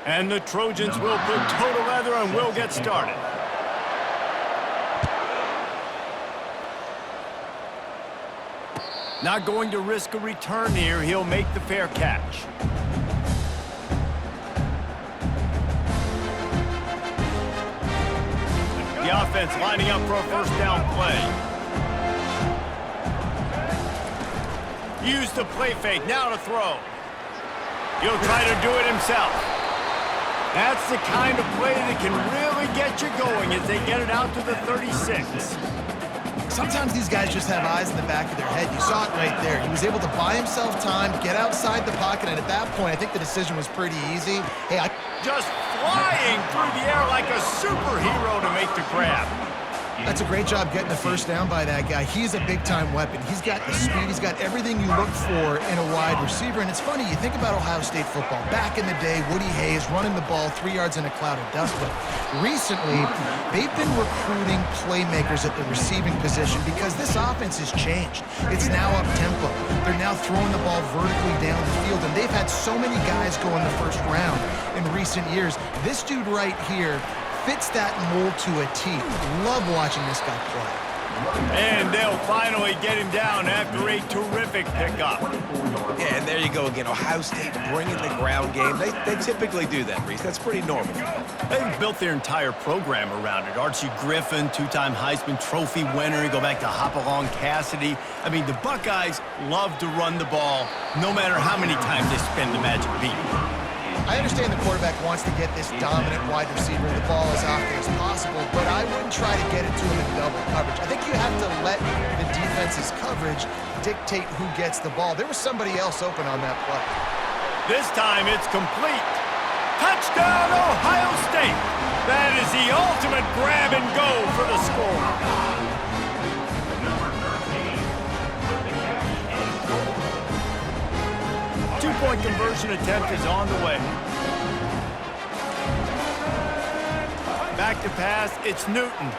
And the Trojans will put total leather and will get started. Not going to risk a return here. He'll make the fair catch. The offense lining up for a first down play. Use the play fake. Now to throw. He'll try to do it himself. That's the kind of play that can really get you going as they get it out to the 36. Sometimes these guys just have eyes in the back of their head. You saw it right there. He was able to buy himself time, get outside the pocket, and at that point, I think the decision was pretty easy. Just flying through the air like a superhero to make the grab. That's a great job getting the first down by that guy. He's a big-time weapon. He's got the speed. He's got everything you look for in a wide receiver. And it's funny, you think about Ohio State football. Back in the day, Woody Hayes running the ball 3 yards in a cloud of dust. But recently, they've been recruiting playmakers at the receiving position because this offense has changed. It's now up-tempo. They're now throwing the ball vertically down the field. And they've had so many guys go in the first round in recent years. This dude right here fits that mold to a T. Love watching this guy play. And they'll finally get him down after a terrific pickup. Yeah, and there you go again. Ohio State bringing the ground game. They typically do that, Reese. That's pretty normal. They've built their entire program around it. Archie Griffin, two-time Heisman Trophy winner. You go back to Hopalong Cassidy. I mean, the Buckeyes love to run the ball no matter how many times they spin the magic beat. I understand the quarterback wants to get this dominant wide receiver the ball as often as possible, but I wouldn't try to get it to him in double coverage. I think you have to let the defense's coverage dictate who gets the ball. There was somebody else open on that play. This time it's complete. Touchdown, Ohio State. That is the ultimate grab and go for the score. Two-point conversion attempt is on the way. Back to pass, it's Newton.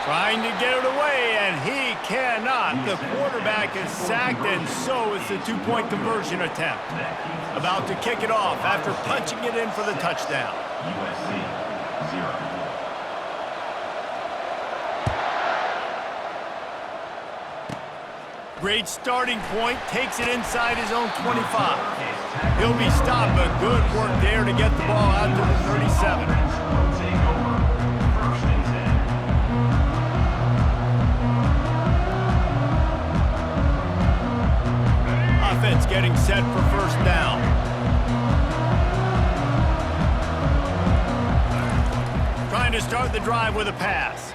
Trying to get it away, and he cannot. The quarterback is sacked, and so is the two-point conversion attempt. About to kick it off after punching it in for the touchdown. USC 0. Great starting point, takes it inside his own 25. He'll be stopped, but good work there to get the ball out to the 37. Offense getting set for first down. Trying to start the drive with a pass.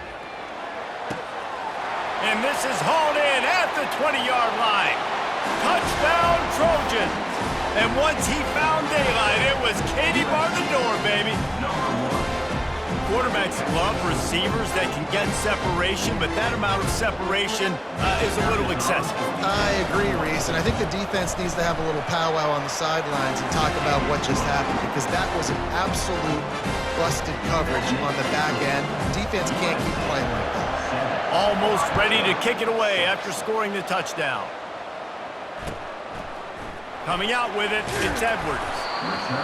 And this is hauled in at the 20-yard line. Touchdown, Trojans. And once he found daylight, it was Katie bar the door, baby. Quarterbacks love receivers that can get separation, but that amount of separation is a little excessive. I agree, Reese, and I think the defense needs to have a little powwow on the sidelines and talk about what just happened, because that was an absolute busted coverage on the back end. Defense can't keep playing like that. Almost ready to kick it away after scoring the touchdown. Coming out with it, it's Edwards.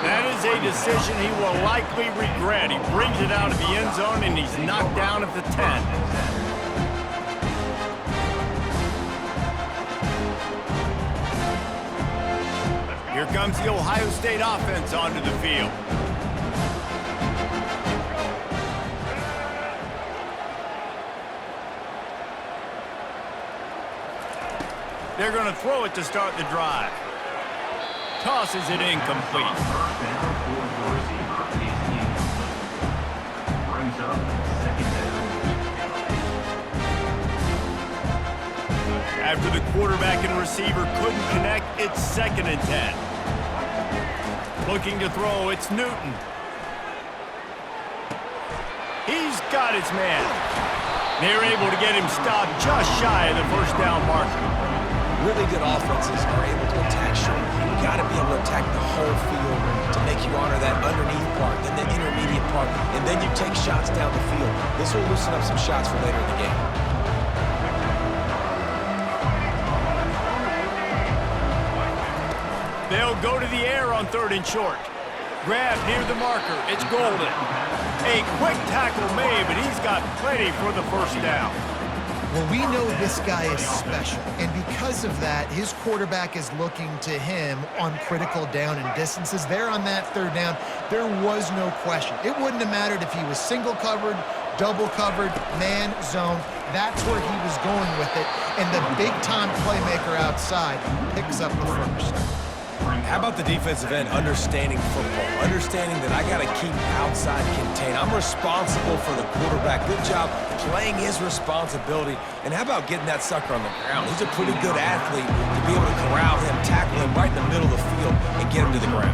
That is a decision he will likely regret. He brings it out of the end zone, and he's knocked down at the 10. Here comes the Ohio State offense onto the field. They're going to throw it to start the drive. Tosses it incomplete. After the quarterback and receiver couldn't connect, it's 2nd and 10. Looking to throw, it's Newton. He's got his man. They're able to get him stopped just shy of the first down marker. Really good offenses are able to attack short. You've got to be able to attack the whole field to make you honor that underneath part, then the intermediate part, and then you take shots down the field. This will loosen up some shots for later in the game. They'll go to the air on 3rd and short. Grab near the marker. It's Golden. A quick tackle made, but he's got plenty for the first down. Well, we know this guy is special, and because of that, his quarterback is looking to him on critical down and distances. There on that third down, there was no question. It wouldn't have mattered if he was single covered, double covered, man, zone. That's where he was going with it, and the big-time playmaker outside picks up the first. How about the defensive end understanding football, understanding that I got to keep outside contained. I'm responsible for the quarterback. Good job playing his responsibility. And how about getting that sucker on the ground? He's a pretty good athlete to be able to corral him, tackle him right in the middle of the field, and get him to the ground.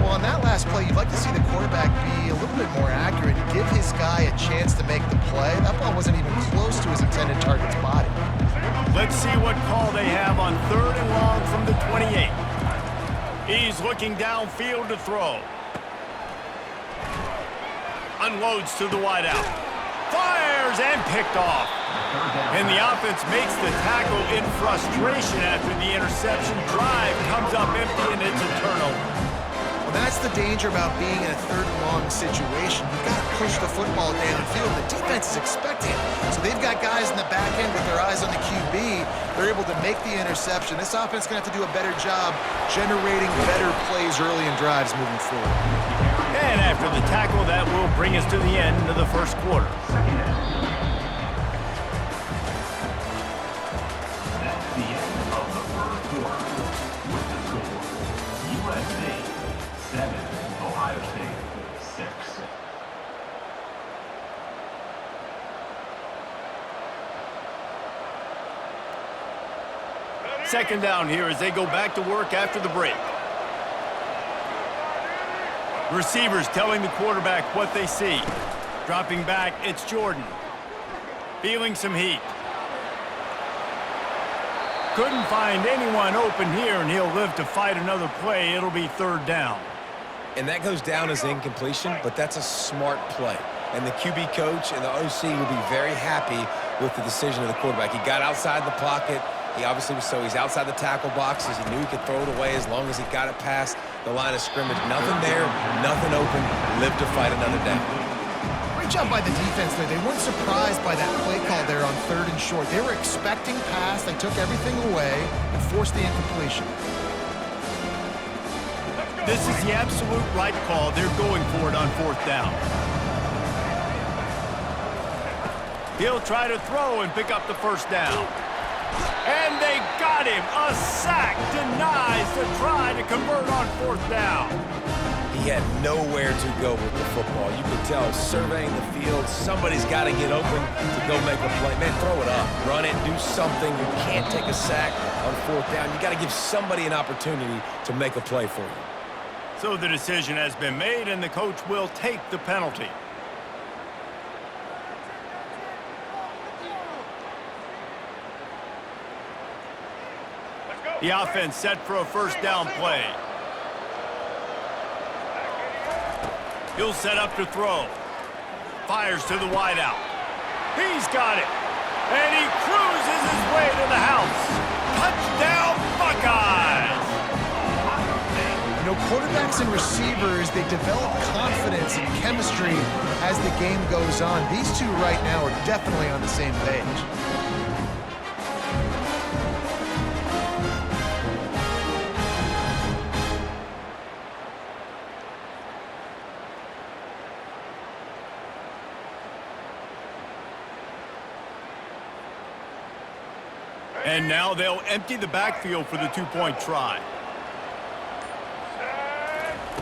Well, on that last play, you'd like to see the quarterback be a little bit more accurate, give his guy a chance to make the play. That ball wasn't even close to his intended target's body. Let's see what call they have on 3rd and long from the 28. He's looking downfield to throw. Unloads to the wideout. Fires and picked off. And the offense makes the tackle in frustration after the interception. Drive comes up empty and it's a turnover. Well, that's the danger about being in a 3rd and long situation. You've got to push the football downfield. The defense is expecting it. So they've got guys in the back end with their eyes on the QB. They're able to make the interception. This offense is going to have to do a better job generating better plays early in drives moving forward. And after the tackle, that will bring us to the end of the first quarter. That's the end of the first quarter. With the score, USA 7, Ohio State 6. Second down here as they go back to work after the break. Receivers telling the quarterback what they see. Dropping back, it's Jordan. Feeling some heat. Couldn't find anyone open here, and he'll live to fight another play. It'll be 3rd down. And that goes down as incompletion, but that's a smart play. And the QB coach and the OC will be very happy with the decision of the quarterback. He got outside the pocket. He obviously was he's outside the tackle boxes. He knew he could throw it away as long as he got it past the line of scrimmage. Nothing there, nothing open. Live to fight another down. Great job by the defense there. They weren't surprised by that play call there on 3rd and short. They were expecting pass. They took everything away and forced the incompletion. This is the absolute right call. They're going for it on 4th down. He'll try to throw and pick up the first down. And they got him. A sack denies the try to convert on 4th down. He had nowhere to go with the football. You could tell surveying the field, somebody's got to get open to go make a play. Man, throw it up, run it, do something. You can't take a sack on 4th down. You got to give somebody an opportunity to make a play for you. So the decision has been made, and the coach will take the penalty. The offense set for a first down play. He'll set up to throw. Fires to the wideout. He's got it. And he cruises his way to the house. Touchdown, Buckeyes! You know, quarterbacks and receivers, they develop confidence and chemistry as the game goes on. These two right now are definitely on the same page. And now they'll empty the backfield for the 2-point try.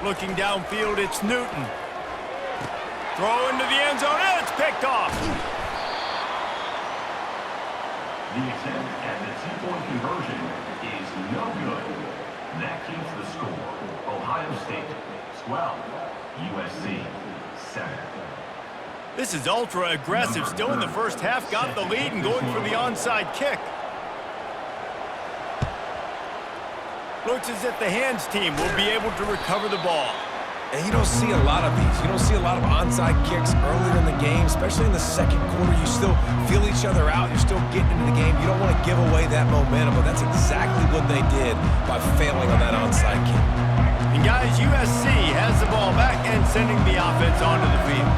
Looking downfield, it's Newton. Throw into the end zone, and it's picked off. The attempt at the 2-point conversion is no good. That keeps the score. Ohio State 12, USC 7. This is ultra aggressive. Still in the first half, got the lead and going for the onside kick. Looks as if the hands team will be able to recover the ball. And you don't see a lot of these. You don't see a lot of onside kicks earlier in the game, especially in the second quarter. You still feel each other out. You're still getting into the game. You don't want to give away that momentum, but that's exactly what they did by failing on that onside kick. And guys, USC has the ball back and sending the offense onto the field.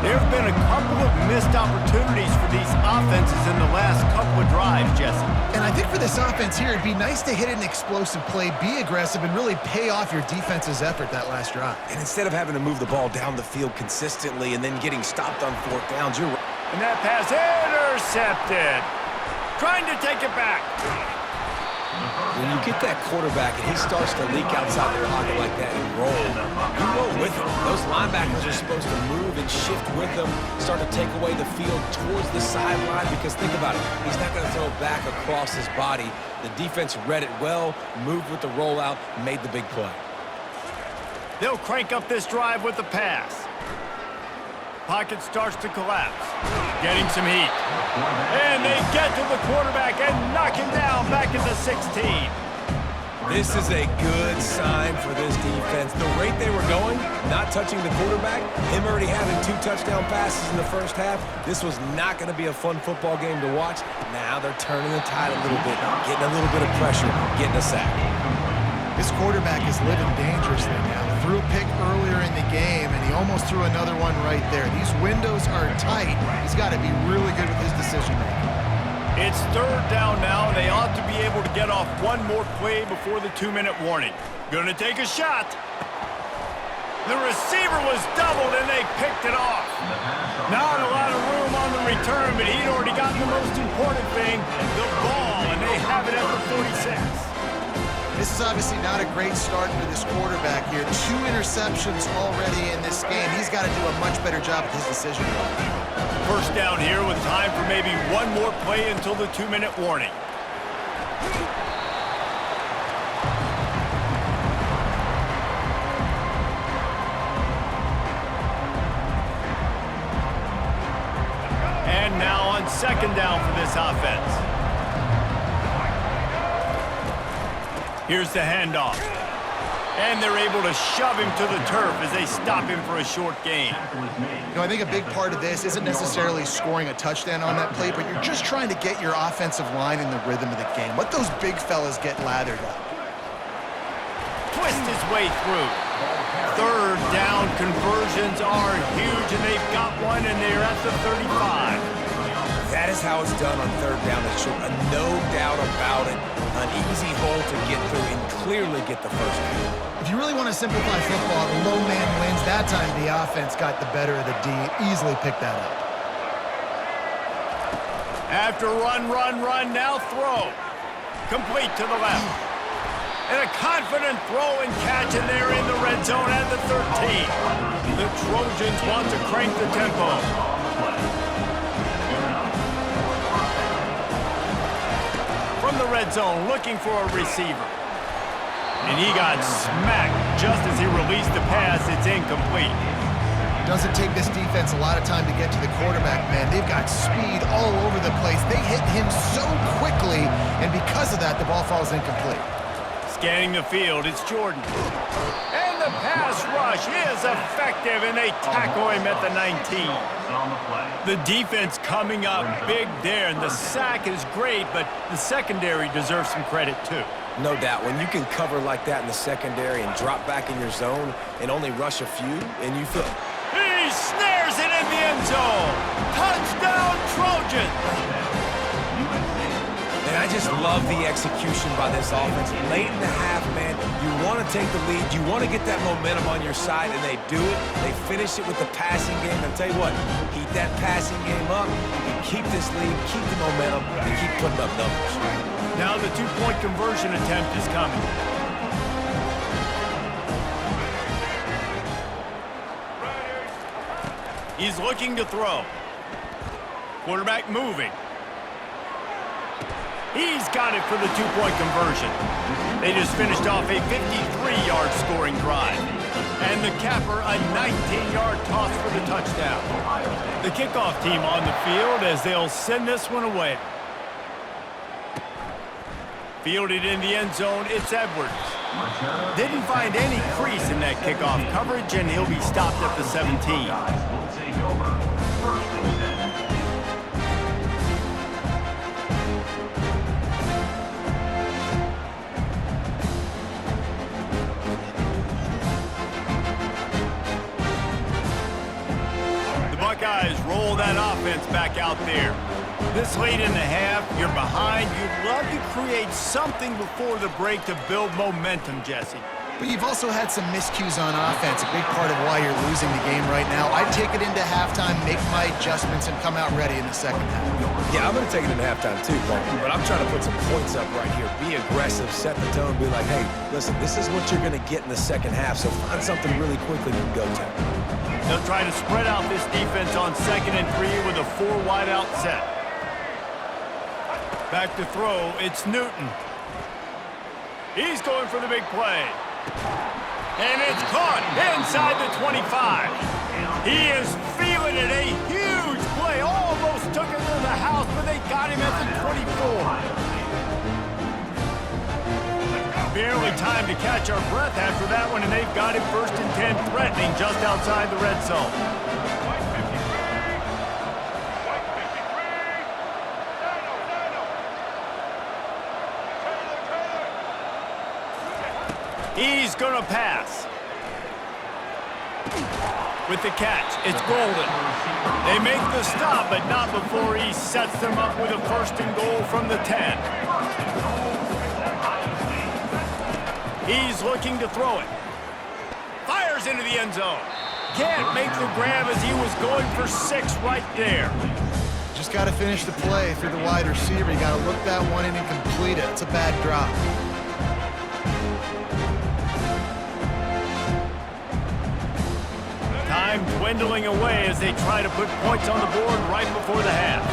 There have been a couple of missed opportunities for these offenses in the last couple of drives, Jesse. And I think for this offense here, it'd be nice to hit an explosive play, be aggressive, and really pay off your defense's effort that last drive. And instead of having to move the ball down the field consistently and then getting stopped on fourth downs, you're right. And that pass intercepted. Trying to take it back. When you get that quarterback and he starts to leak outside the pocket like that and roll, you roll with him. Those linebackers are supposed to move and shift with him, start to take away the field towards the sideline, because think about it, he's not going to throw back across his body. The defense read it well, moved with the rollout, made the big play. They'll crank up this drive with the pass. Pocket starts to collapse. Getting some heat. And they get to the quarterback and knock him down back at the 16. This is a good sign for this defense. The rate they were going, not touching the quarterback, him already having 2 touchdown passes in the first half, this was not going to be a fun football game to watch. Now they're turning the tide a little bit, getting a little bit of pressure, getting a sack. This quarterback is living dangerously now. Threw a pick earlier in the game, and he almost threw another one right there. These windows are tight. He's got to be really good with his decision-making. It's third down now, and they ought to be able to get off one more play before the 2-minute warning. Gonna take a shot. The receiver was doubled, and they picked it off. Not a lot of room on the return, but he'd already gotten the most important thing, the ball, and they have it at the 46. This is obviously not a great start for this quarterback here. 2 interceptions already in this game. He's got to do a much better job with his decision. First down here with time for maybe one more play until the 2-minute warning. And now on second down for this offense. Here's the handoff. And they're able to shove him to the turf as they stop him for a short gain. You know, I think a big part of this isn't necessarily scoring a touchdown on that play, but you're just trying to get your offensive line in the rhythm of the game. Let those big fellas get lathered up. Twist his way through. Third down conversions are huge, and they've got one, and they're at the 35. That is how it's done on third down. It's no doubt about it. An easy hole to get through and clearly get the first down. If you really want to simplify football, the low man wins. That time the offense got the better of the D. Easily picked that up. After run, now throw. Complete to the left. And a confident throw and catch, and they're in the red zone at the 13. The Trojans want to crank the tempo. From the red zone, looking for a receiver. And he got smacked just as he released the pass. It's incomplete. Doesn't take this defense a lot of time to get to the quarterback, man. They've got speed all over the place. They hit him so quickly, and because of that, the ball falls incomplete. Scanning the field, it's Jordan. And the pass rush is effective, and they tackle him at the 19. The defense coming up big there, and the sack is great, but the secondary deserves some credit too. No doubt. When you can cover like that in the secondary and drop back in your zone and only rush a few, and you feel... He snares it in the end zone. Touchdown, Trojans. And I just love the execution by this offense. Late in the half, man, you want to take the lead. You want to get that momentum on your side, and they do it. They finish it with the passing game. And I'll tell you what, keep that passing game up. You can keep this lead, keep the momentum, and keep putting up numbers. Now the two-point conversion attempt is coming. He's looking to throw. Quarterback moving. He's got it for the two-point conversion. They just finished off a 53-yard scoring drive. And the capper, a 19-yard toss for the touchdown. The kickoff team on the field as they'll send this one away. Fielded in the end zone, it's Edwards. Didn't find any crease in that kickoff coverage, and he'll be stopped at the 17. offense back out there. This late in the half, you're behind. You'd love to create something before the break to build momentum, Jesse. But you've also had some miscues on offense, a big part of why you're losing the game right now. I'd take it into halftime, make my adjustments, and come out ready in the second half. Yeah, I'm going to take it into halftime too, Paul. But I'm trying to put some points up right here. Be aggressive, set the tone, be like, hey, listen, this is what you're going to get in the second half, so find something really quickly to go to. They'll try to spread out this defense on 2nd and 3 with a 4 wide-out set. Back to throw, it's Newton. He's going for the big play. And it's caught inside the 25. He is feeling it. A huge play. Almost took it to the house, but they got him at the 24. Barely time to catch our breath after that one, and they've got him 1st and 10, threatening just outside the red zone. He's going to pass. With the catch, it's Golden. They make the stop, but not before he sets them up with a 1st and goal from the 10. He's looking to throw it. Fires into the end zone. Can't make the grab as he was going for 6 right there. Just got to finish the play through the wide receiver. You got to look that one in and complete it. It's a bad drop. Time dwindling away as they try to put points on the board right before the half.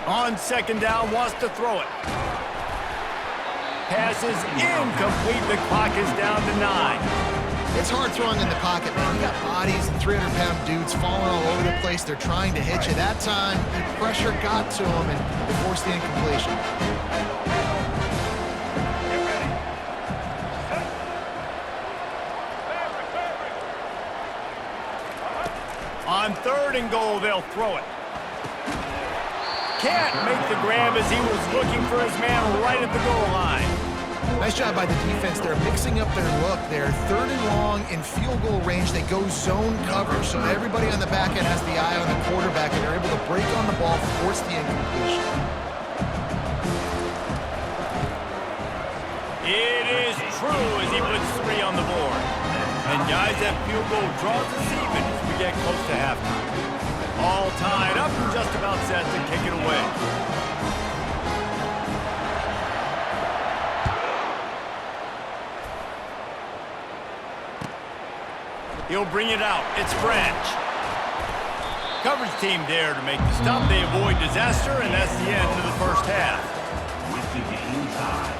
On 2nd down, wants to throw it. Pass is incomplete. The clock is down to 9. It's hard throwing in the pocket, man. You got bodies and 300-pound dudes falling all over the place. They're trying to hit you. That time, the pressure got to him and forced the incompletion. On 3rd and goal, they'll throw it. Can't make the grab as he was looking for his man right at the goal line. Nice job by the defense. They're mixing up their look. They're 3rd and long in field goal range. They go zone coverage, so everybody on the back end has the eye on the quarterback, and they're able to break on the ball, force the incompletion. It is true as he puts 3 on the board. And guys, that field goal draws us even as we get close to halftime. All tied up and just about set to kick it away. He'll bring it out. It's Branch. Coverage team there to make the stop. They avoid disaster, and that's the end of the first half. With the game tied.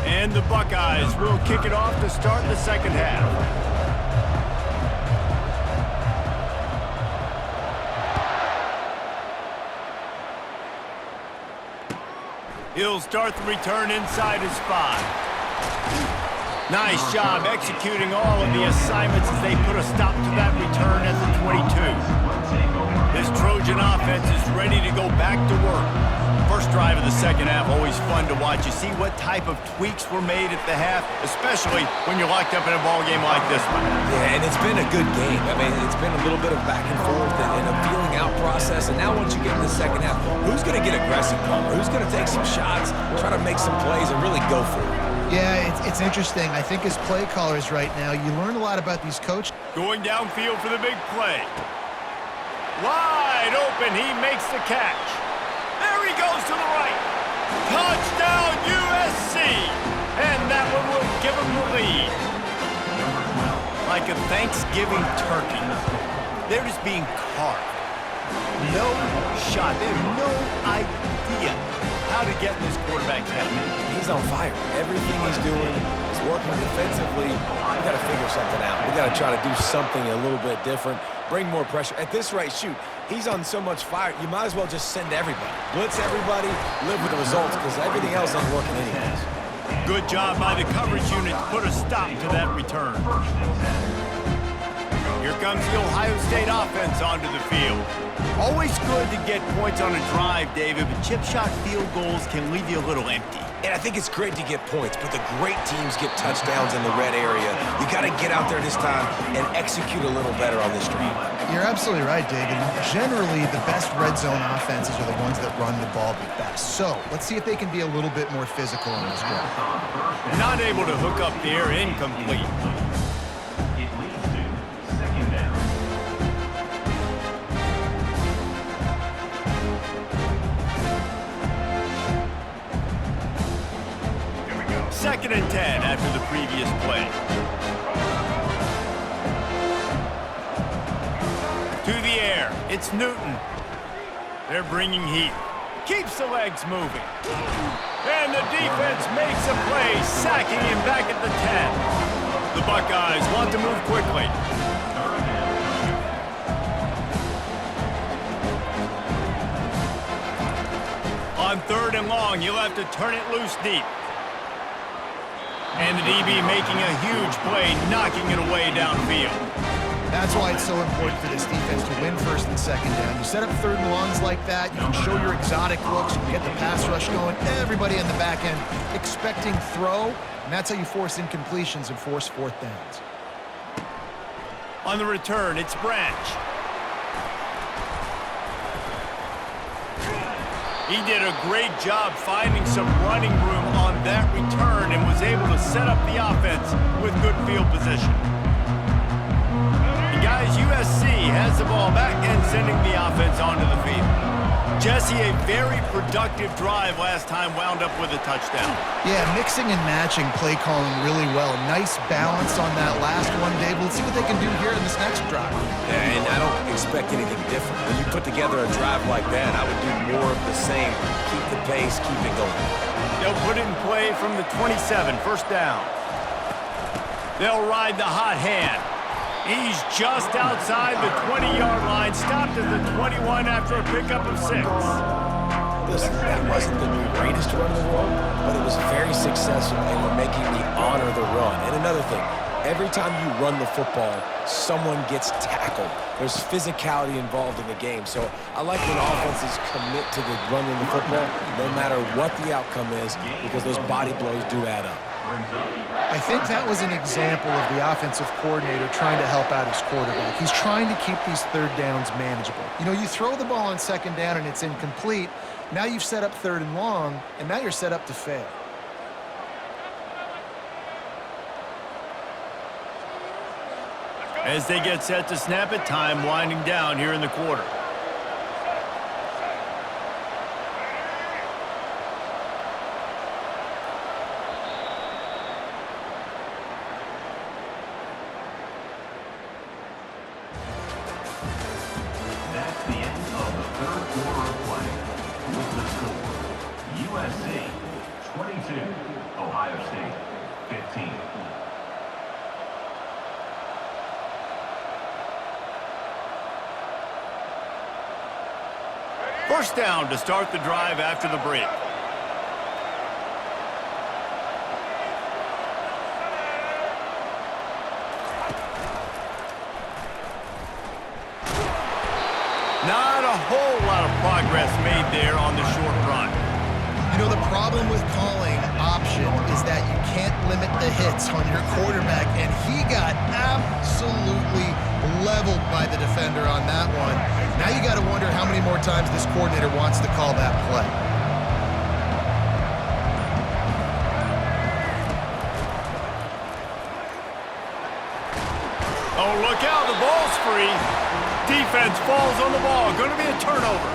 And the Buckeyes will kick it off to start the second half. He'll start the return inside his 5. Nice job executing all of the assignments as they put a stop to that return at the 22. This Trojan offense is ready to go back to work. First drive of the second half, always fun to watch. You see what type of tweaks were made at the half, especially when you're locked up in a ball game like this one. Yeah, and it's been a good game. I mean, it's been a little bit of back and forth and a feeling out process. And now once you get in the second half, who's going to get aggressive, Palmer? Who's going to take some shots, try to make some plays, and really go for it? Yeah, it's interesting. I think as play callers right now, you learn a lot about these coaches. Going downfield for the big play. Wide open, he makes the catch. There he goes to the right. Touchdown USC. And that one will give him the lead. Like a Thanksgiving turkey. They're just being carved. No shot. They have no idea how to get in this quarterback's head. He's on fire. Everything he's doing is working defensively. We got to figure something out. We got to try to do something a little bit different. Bring more pressure. At this rate, shoot, he's on so much fire, you might as well just send everybody. Blitz everybody, live with the results, because everything else ain't working anyways. Good job by the coverage unit to put a stop to that return. Here comes the Ohio State offense onto the field. Always good to get points on a drive, David, but chip shot field goals can leave you a little empty. And I think it's great to get points, but the great teams get touchdowns in the red area. You got to get out there this time and execute a little better on this drive. You're absolutely right, David. Generally, the best red zone offenses are the ones that run the ball the best. So let's see if they can be a little bit more physical on this drive. Not able to hook up there, incomplete. It leads to second down. Second and 10 after the previous play. To the air, it's Newton. They're bringing heat. Keeps the legs moving. And the defense makes a play, sacking him back at the 10. The Buckeyes want to move quickly. On third and long, you'll have to turn it loose deep. And the DB making a huge play, knocking it away downfield. That's why it's so important for this defense to win first and second down. You set up third and longs like that, you can show your exotic looks, you can get the pass rush going, everybody in the back end expecting throw, and that's how you force incompletions and force fourth downs. On the return, it's Branch. He did a great job finding some running room on that return and was able to set up the offense with good field position. And guys, USC has the ball back and sending the offense onto the field. Jesse, a very productive drive last time, wound up with a touchdown. Yeah, mixing and matching play calling really well. Nice balance on that last one, Dave. Let's see what they can do here in this next drive. Yeah, and I don't expect anything different. When you put together a drive like that, I would do more of the same. Keep the pace, keep it going. They'll put it in play from the 27, first down. They'll ride the hot hand. He's just outside the 20-yard line, stopped at the 21 after a pickup of 6. Listen, that wasn't the greatest run in the world, but it was very successful, and we're making me honor the run. And another thing, every time you run the football, someone gets tackled. There's physicality involved in the game. So I like when offenses commit to the running the football, no matter what the outcome is, because those body blows do add up. I think that was an example of the offensive coordinator trying to help out his quarterback. He's trying to keep these third downs manageable. You know, you throw the ball on second down and it's incomplete. Now you've set up third and long, and now you're set up to fail. As they get set to snap it, time winding down here in the quarter. That's the end of the third quarter of play. With the score, USC 22, Ohio State 15. First down to start the drive after the break. Not a whole lot of progress made there on the short run. You know, the problem with calling option is that you can't limit the hits on your quarterback, and he got absolutely leveled by the defender on that one. Now you got to wonder how many more times this coordinator wants to call that play. Oh, look out, the ball's free. Defense falls on the ball. Going to be a turnover.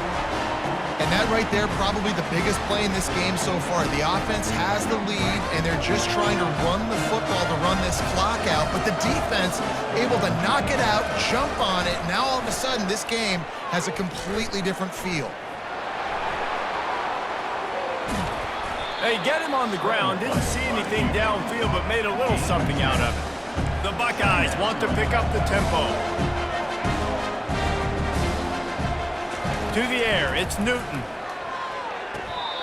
And that right there, probably the biggest play in this game so far. The offense has the lead, and they're just trying to run the football to run this clock out. But the defense able to knock it out, jump on it. Now all of a sudden, this game has a completely different feel. They get him on the ground. Didn't see anything downfield, but made a little something out of it. The Buckeyes want to pick up the tempo. To the air, it's Newton.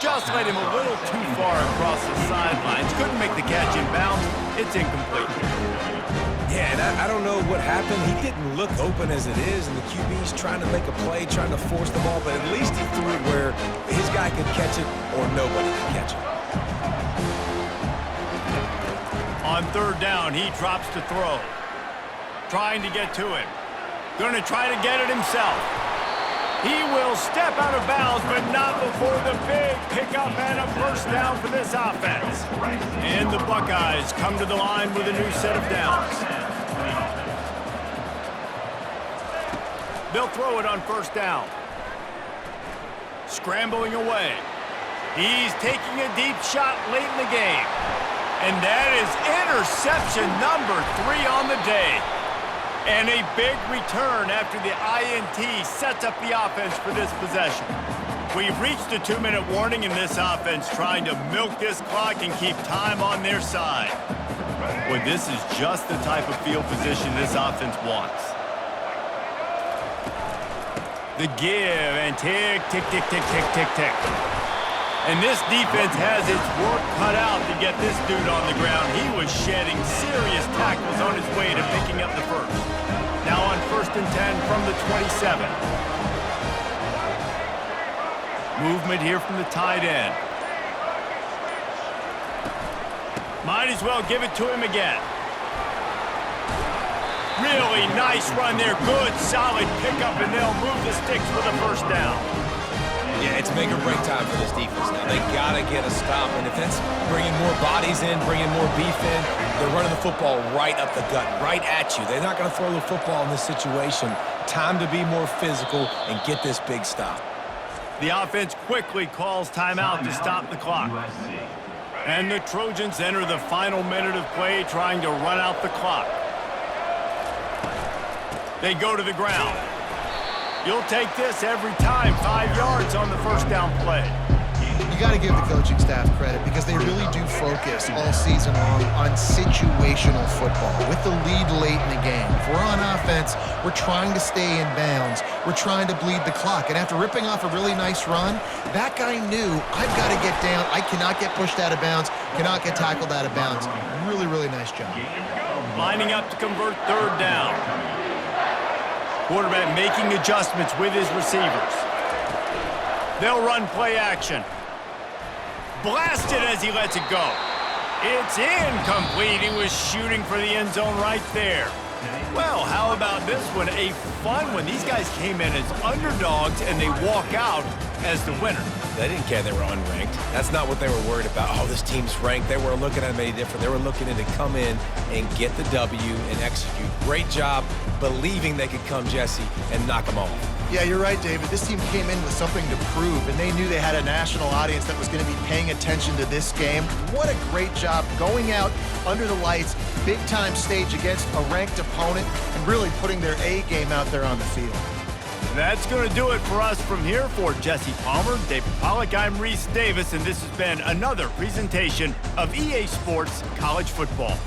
Just led him a little too far across the sidelines. Couldn't make the catch in bounds. It's incomplete. Yeah, Yeah, and I don't know what happened. He didn't look open as it is, and the QB's trying to make a play, trying to force the ball, but at least he threw it where his guy could catch it or nobody could catch it. On third down, he drops to throw. Trying to get to it. Going to try to get it himself. He will step out of bounds, but not before the big pickup and a first down for this offense. And the Buckeyes come to the line with a new set of downs. They'll throw it on first down. Scrambling away. He's taking a deep shot late in the game. And that is interception number 3 on the day. And a big return after the INT sets up the offense for this possession. We've reached a 2-minute warning in this offense, trying to milk this clock and keep time on their side. Boy, this is just the type of field position this offense wants. The give and tick, tick, tick, tick, tick, tick, tick. And this defense has its work cut out to get this dude on the ground. He was shedding serious tackles on his way to picking up the first. Now on 1st and 10 from the 27. Movement here from the tight end. Might as well give it to him again. Really nice run there. Good, solid pickup, and they'll move the sticks for the first down. Yeah, it's make or break time for this defense now. They got to get a stop, and if it's bringing more bodies in, bringing more beef in, they're running the football right up the gut, right at you. They're not going to throw the football in this situation. Time to be more physical and get this big stop. The offense quickly calls timeout to stop the clock. And the Trojans enter the final minute of play, trying to run out the clock. They go to the ground. You'll take this every time. 5 yards on the first down play. You got to give the coaching staff credit because they really do focus all season long on situational football with the lead late in the game. If we're on offense, we're trying to stay in bounds. We're trying to bleed the clock. And after ripping off a really nice run, that guy knew, I've got to get down. I cannot get pushed out of bounds, cannot get tackled out of bounds. Really, really nice job. Lining up to convert third down. Quarterback making adjustments with his receivers. They'll run play action. Blasted as he lets it go. It's incomplete. He was shooting for the end zone right there. Well, how about this one? A fun one. These guys came in as underdogs, and they walk out as the winner. They didn't care they were unranked. That's not what they were worried about. Oh, this team's ranked. They weren't looking at them any different. They were looking at it to come in and get the W and execute. Great job believing they could come, Jesse, and knock them off. Yeah, you're right, David. This team came in with something to prove, and they knew they had a national audience that was going to be paying attention to this game. What a great job going out under the lights, big-time stage against a ranked opponent, and really putting their A game out there on the field. That's going to do it for us from here. For Jesse Palmer, David Pollack, I'm Reese Davis, and this has been another presentation of EA Sports College Football.